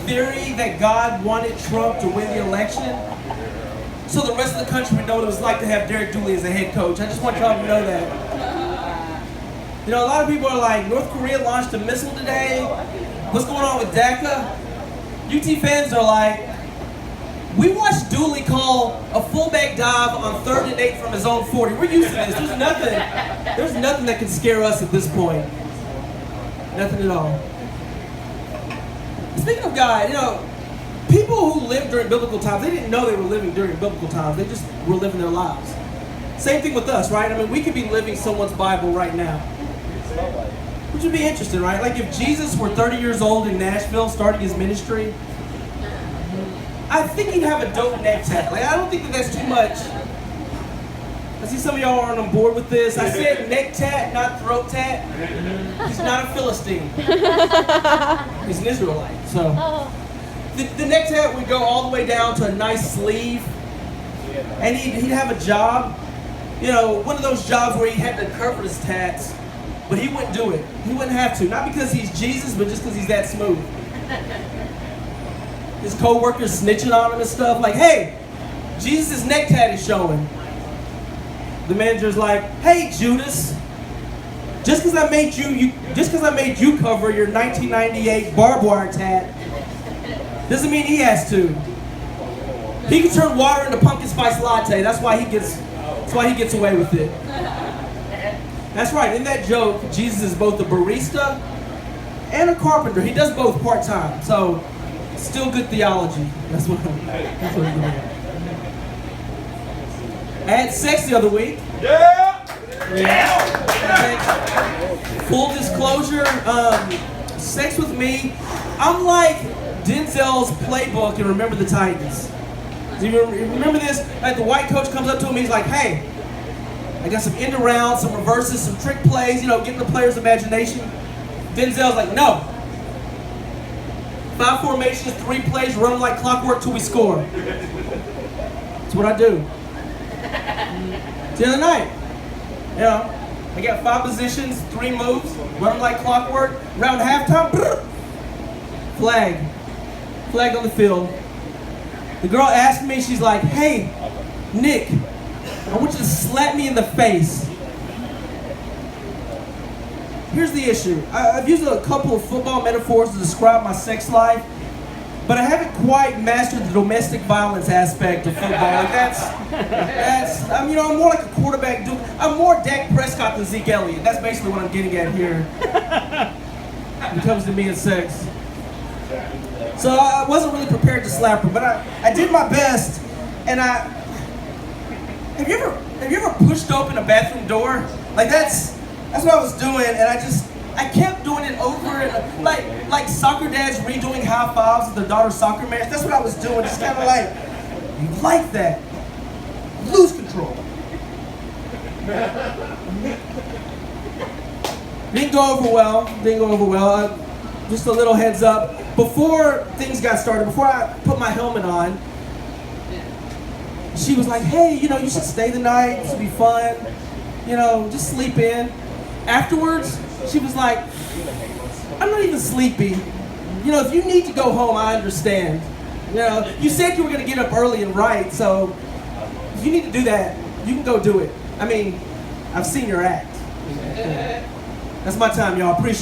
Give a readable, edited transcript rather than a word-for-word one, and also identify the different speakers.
Speaker 1: theory that God wanted Trump to win the election so the rest of the country would know what it was like to have Derek Dooley as a head coach. I just want y'all to know that. You know, a lot of people are like, North Korea launched a missile today. What's going on with DACA? UT fans are like, we watched Dooley call a fullback dive on 3rd and 8 from his own 40. We're used to this. There's nothing that can scare us at this point. Nothing at all. Speaking of God, you know, people who lived during biblical times, they didn't know they were living during biblical times. They just were living their lives. Same thing with us, right? I mean, we could be living someone's Bible right now. Which would be interesting, right? Like if Jesus were 30 years old in Nashville starting his ministry, I think he'd have a dope neck tat. Like, I don't think that that's too much. I see some of y'all aren't on board with this. I said neck tat, not throat tat. He's not a Philistine. He's an Israelite. So the neck tat would go all the way down to a nice sleeve. And he'd have a job. You know, one of those jobs where he had to cover his tats. But he wouldn't do it. He wouldn't have to. Not because he's Jesus, but just because he's that smooth. His co-workers snitching on him and stuff. Like, hey, Jesus' neck tat is showing. The manager's like, hey, Judas, just because I made you cover your 1998 barbed wire tat, doesn't mean he has to. He can turn water into pumpkin spice latte. That's why he gets away with it. That's right. In that joke, Jesus is both a barista and a carpenter. He does both part-time. So, still good theology. That's what he's doing. I had sex the other week. Yeah. Full disclosure, sex with me, I'm like Denzel's playbook in Remember the Titans. Do you remember this? Like the white coach comes up to him, he's like, hey, I got some end arounds, some reverses, some trick plays, you know, getting the player's imagination. Denzel's like, no. 5 formations, 3 plays, run like clockwork till we score. That's what I do. The other night, you know, I got 5 positions, 3 moves, run like clockwork, around halftime, flag on the field. The girl asked me, she's like, hey, Nick, I want you to slap me in the face. Here's the issue. I've used a couple of football metaphors to describe my sex life, but I haven't quite mastered the domestic violence aspect of football. Like that's. You know, I'm more like a quarterback dude. I'm more Dak Prescott than Zeke Elliott. That's basically what I'm getting at here when it comes to me and sex. So I wasn't really prepared to slap her, but I did my best. And have you ever pushed open a bathroom door? Like that's what I was doing, and I kept doing it over and like soccer dads redoing high fives at their daughter's soccer match. That's what I was doing, just kind of like that. Lose control. Didn't go over well. Just a little heads up. Before things got started, before I put my helmet on, she was like, hey, you know, you should stay the night. This will be fun. You know, just sleep in. Afterwards, she was like, I'm not even sleepy. You know, if you need to go home, I understand. You know, you said you were going to get up early and write, so if you need to do that, you can go do it. I mean, I've seen your act. That's my time, y'all. Appreciate it.